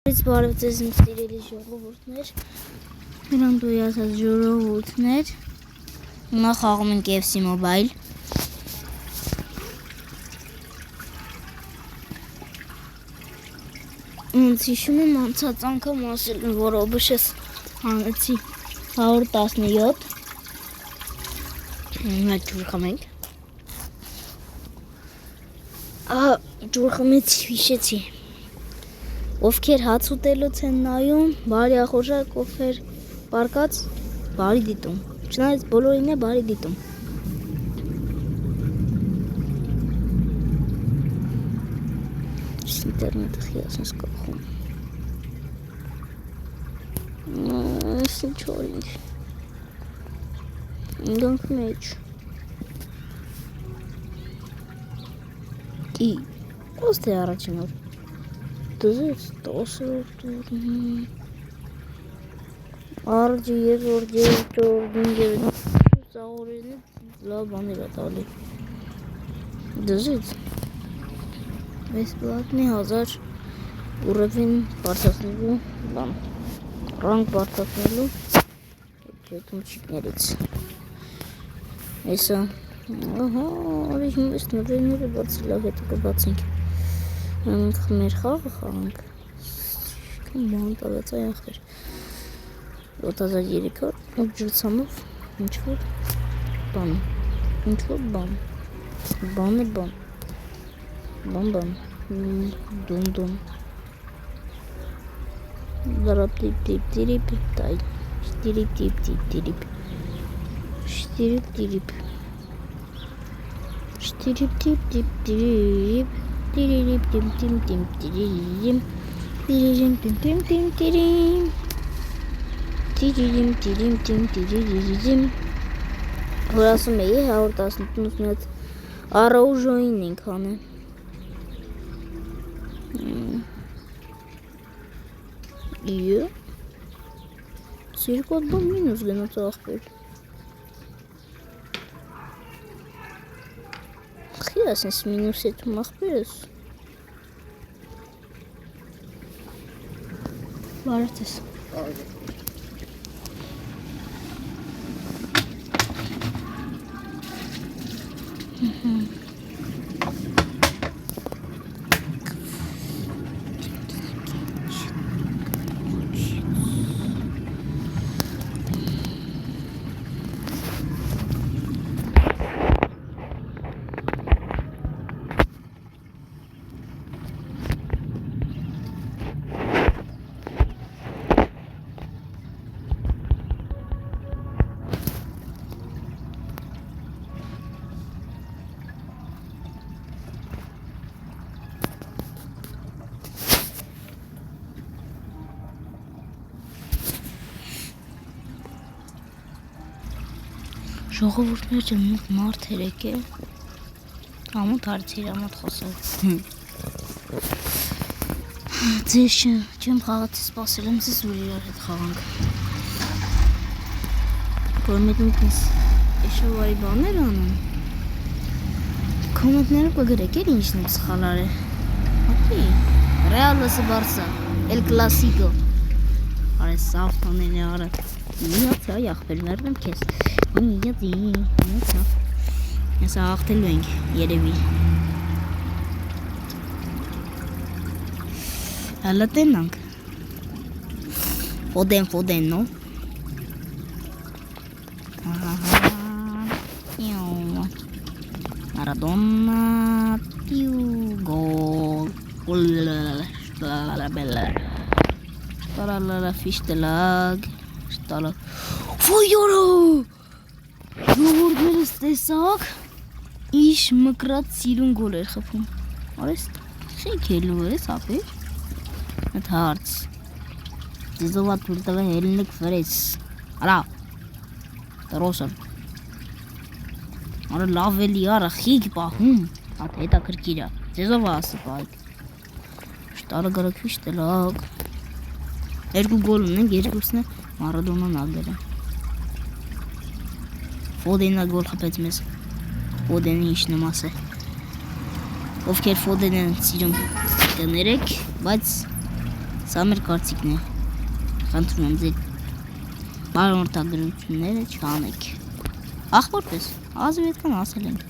Բարև ձեզ իմ սիրելի ժողովուրդներ, նրանք դու ասած ժողովուրդներ, հիմա խաղում ենք FC Mobile։ Ինձ հիշում եմ անցած անգամ ասել եմ, որ ՕԲՇ-ս հանեցի 117։ Հիմա ջուր խմենք։ Ահա ջուր խմեցի, հիշեցի։ Ովքեր հաց ուտելուց են նայում, բարի ախորժակ, ովքեր պարկած, բարի դիտում, չնայած բոլորին է բարի դիտում։ Ինտերնետը խիասնս կողում։ Այս ինչ օրինք։ Ինգանք մեջ։ Ի, ոս թե առաջին օր։ Դուզից 10 արջի երկրորդ դինգերը սաղորին լավ բաներ է տալի դուզից բեսպլատնի 1000 ուռևին բարձրացնելու բան ռանկ բարձրացնելու հետումչիկներից այսա ահա արիչ մեզ նվերները բացի լավ հետը կբացենք Մենք մեր խաղը խաղանք, ման տավեց այ ախվեր, 7300 ու ջրցանով ինչ-որ բան, բան է բան, դուն, դարապ տիպ, տայ, շտիրիպ, որ ասում էի 118 առաուժոին ենք հանը իյո սիրկոտ բան մինուս գնաց աղբեր խի ասնս մինուս եթում աղբերս Բարև ձեզ Ժողովուրդներ ջան մոտ մարդ երեք է ամոթ հարցիր ամոթ խոսել ձեզ չեմ խաղացի սպասել եմ ձեզ որ իրար հետ խաղանք որ մեկնք ես էշավարի բաներ անում կոմենտները կգրեք էր ինչն եմ սխալ արել ապի Ռեալսը Բարսա Էլ Կլասիկո արես սավ տանել արա միացա ախպեր մերնեմ քեզ միացա ես աղթելու ենք երևի հալա տենանք ֆոդեն նո Maradona gol la fiște lag Fuyoro Ժողովուրդներս տեսակ Իշ մկրած սիրուն գոլ էր խփում Արես խենք ելու ես ապեր Այդ հարց Ձեզովա թույլ տվե հելնիկ վրես Արա Տրոսր Արա լավ էլի արա խիգ պահում Այդ հետա կրկիրա Ձեզովա ասը պայք Շտարը գրակվիշ տելակ Երկու գոլ ունենք երկուսն է Մարադոնան ագերը Ֆոդենը գոլ խփեց մեզ Ֆոդենի ինչ նմաս է Ովքեր Ֆոդենը սիրում կներեք, բայց Սա մեր կարծիքն է։ Խնդրում եմ ձեր բարօրտագրությունները չանեք։ Ախորպես, ազիվ այդքան ասել ենք։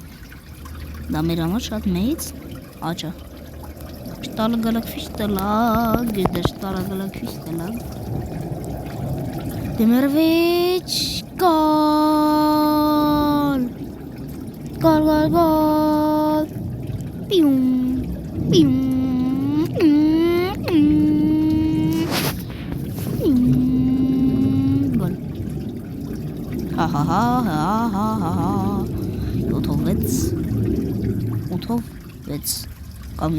Դա մեր համար շատ մեծ աճ է։ Շտալը գալակ ֆիշ տլակ, դե շտալը գալակ ֆիշ տլակ։ Դեմերվիչ գալ։ Գալ։ Պիում, պիում, գալ։ Հա 8-6 կամ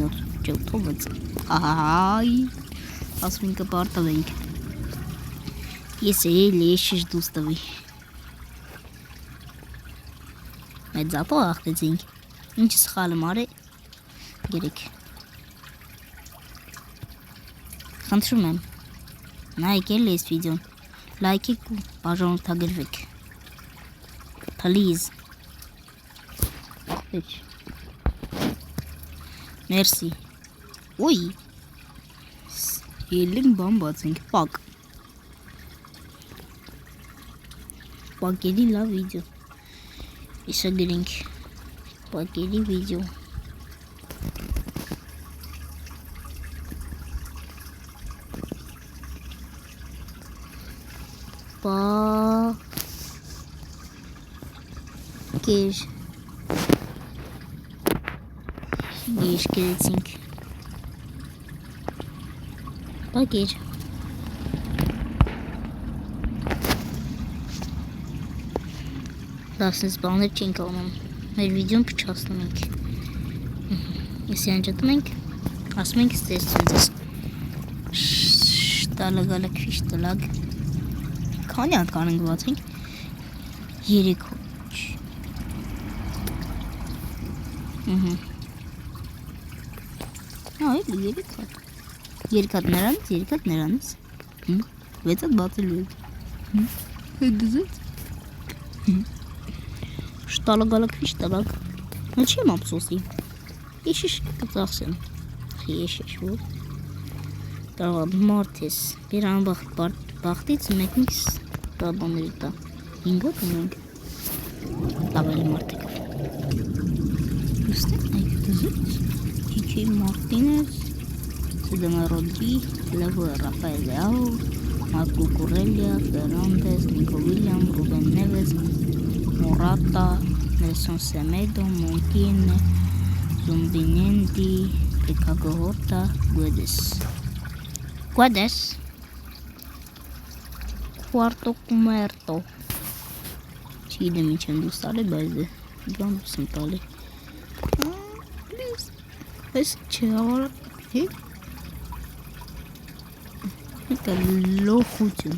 7-6 այ ասում ենք կպարտվենք ես էլ եշիշ դուստվի մեծ ապո ախտեցինք ինչ սխալը մարե գերեք խնդրում եմ նայեք էլ այս վիդեոն լայքեք ու բաժանորդագրվեք please ախտեչ Merci. Oi. Ելին բան բացենք, պակ. Պակերի լավ վիդեո. Իսա գրենք. Պակերի վիդեո. Պակեր. Գիշ գրեցինք Պակեր Դասնից բաներ չենք անում մեր վիդեոն փչացնում ենք Եսի անջատում ենք ասում ենք ստեսություն ձեզ շտալը գալակ ֆիշ տլակ քանի հատ կանենք բացենք 3 հոչ Այլ երկատ նրանից 6 հատ բացելու եք դզեց շտալը գալակ ֆիշ տլակ նա չեմ ապսոսի եշիշ կծախսեմ եշիշ որ տարվա մարդ ես բեր անբախտ բախտից մեկնից տաբաների տա 5 հոտ ունենք ավելի մարդ եկավ ուստեք նայք դզեց Chichi Martínez, Sedema Rodri, Levo Rafael Leao, Marco Correia, Fernandes, Nico William, Ruben Neves, Morata, Nelson Semedo, Montine, Zumbinenti, Ricardo Horta, Guedes. Quarto Cumerto. Ci de mi c'è stare base. Grande sentale. Այս չէ, լոխություն,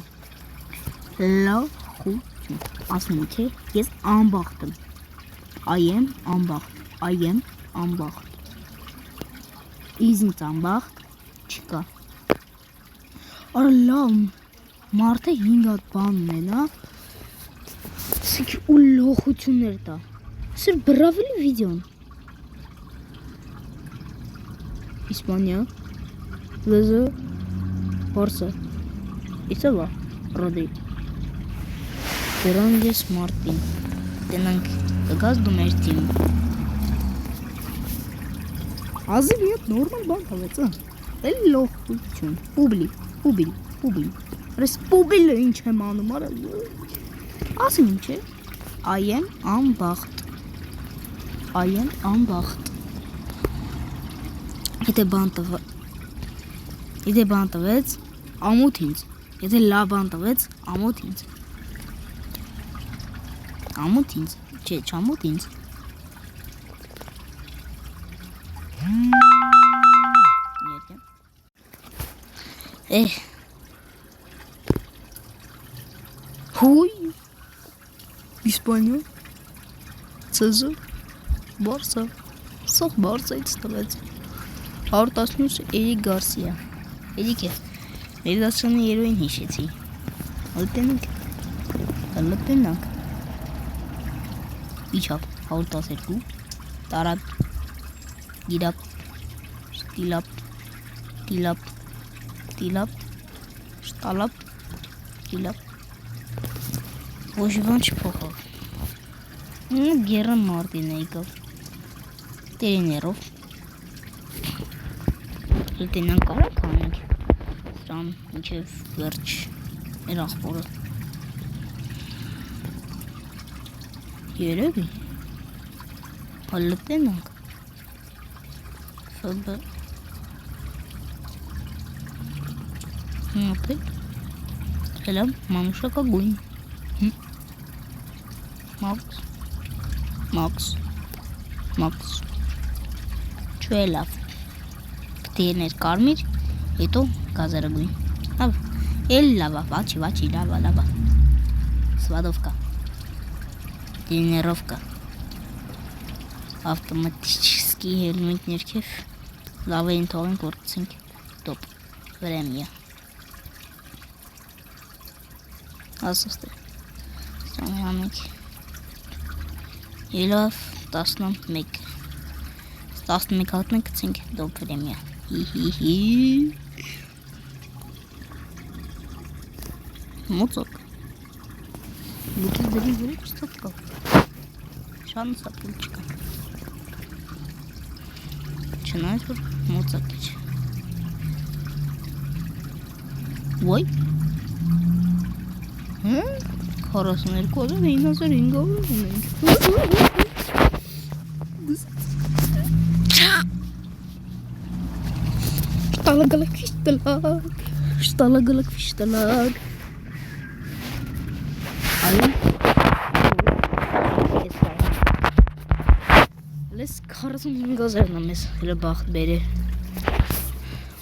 ասում է, թե ես անբախտ եմ, I am անբախտ, իզնից անբախտ չկա, արա լավ, մարդը 5 հատ բան ունենա, սիք ու լոխություններ տա, սր բրավելի վիդեոն, Испания, Лезо, Барса, Исава, Роди, Фернандес, Мартин, Тенанг, Газ Думертин. Азив нет, нормал банк, алеца. Элло, учун, убили. Республика инче ману мара. Асим инче. I am անբախտ. Եթե բան տվեց, ամոթ ինձ, եթե լավ բան տվեց, ամոթ ինձ, չէ, չամոթ ինձ, հույ, Իսպանիա, Ցեզը, Բարսա, սող Բարսայից տվեց, 118 Էրիկ Գարսիա, Էրիկ է, մեր դասրանի երոյին հիշեցի, լպենանք, իչավ, 112, տարակ, գիրապ, տիլապ, Տիլապ, շտալապ, տիլապ։ Ոչ բան չփոխավ։ Գերը մարտին է եկավ։ Տերիներով։ Լտենան կարա կանենք։ Սրան մինչև վերջ մեր աղբորը։ Երևի։ Լտենանք։ Ֆբ։ Ապետ։ Հելամ մանուշակա գույն։ Մաքս։ Չու է լավ։ Պտիրներ կարմիր, հետո գազարագույն։ Լավ, էլ լավա, վաչի, լավա։ Սվադովկա։ Տիրներովկա։ Ավտոմատический հելմինտ ներքև լավ էին թողենք որկցենք տոպ, վրեմյա։ Ասոստե, սրամի համենք։ Ելավ 11 հատնենք կցենք դոպ վրեմյա։ Մոծոք։ Լուկի դրի վրի չստոպ կա։ Շանը սապել չկա։ Չնայց որ մոծակ է։ Ոյ։ 42,905 ունենք։ Շտալագալակ ֆիշտալակ։ Այո։ Լես 45,000-ն է մեզ հələ բախտ բերե։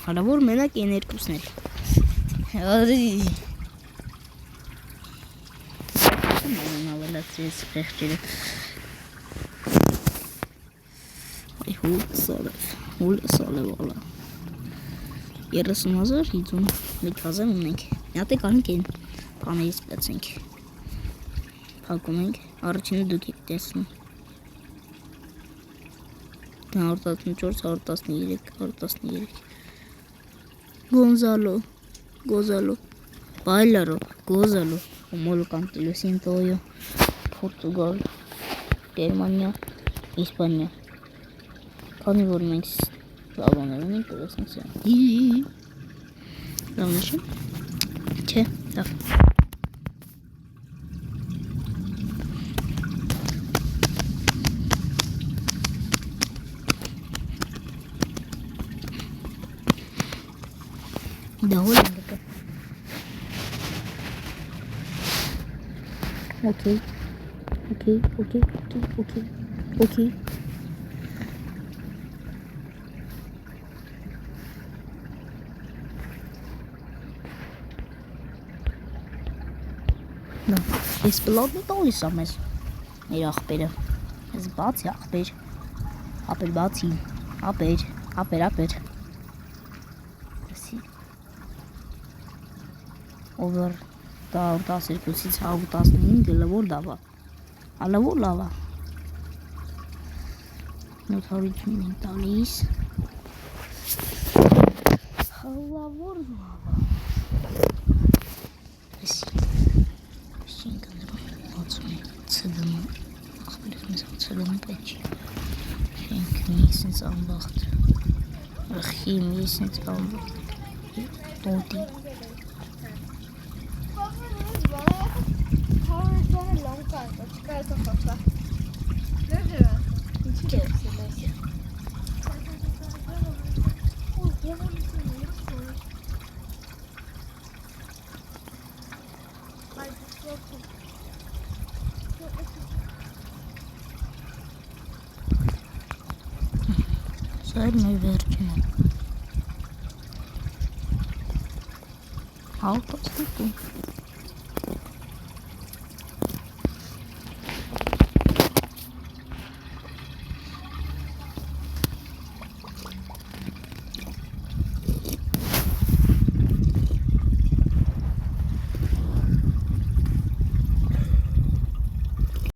Հարավոր մենակ են երկուսն էլ։ Արի։ Ավելացրեց խեղճերը։ Այ հուլ սալև ալա։ 30,000 ունենք։ Մի հատ կանենք են բաներից պեցենք։ Փակում ենք, առաջինը դուք եք տեսնում։ 114, 113։ Գոզալո, Բայլարո, Գոզալո, Մոլո կանտիլո, Սինտոյո, Պորտուգալ, Գերմանիա, Իսպանիա։ Քանի որ մենք լավաներ ունենք, կրասենք սա։ Լավ նշեմ։ Չէ, լավ։ Довольно так. Окей. No, ես բլոդն տալիս եմ ես մեր աղբերը, ես բացի աղբեր, ապեր բացի, ապեր, ասի, over 12-ից 115 լավոր լավա, ալավոր լավա, 750 ենք տալիս, լավոր լավա, ասի, Ցդում պեչի Շենք միսնց անբաղթ Ռխի միսնց անբաղթ Տոտի Սայր մեր վերջին է Հաղ պաստուկում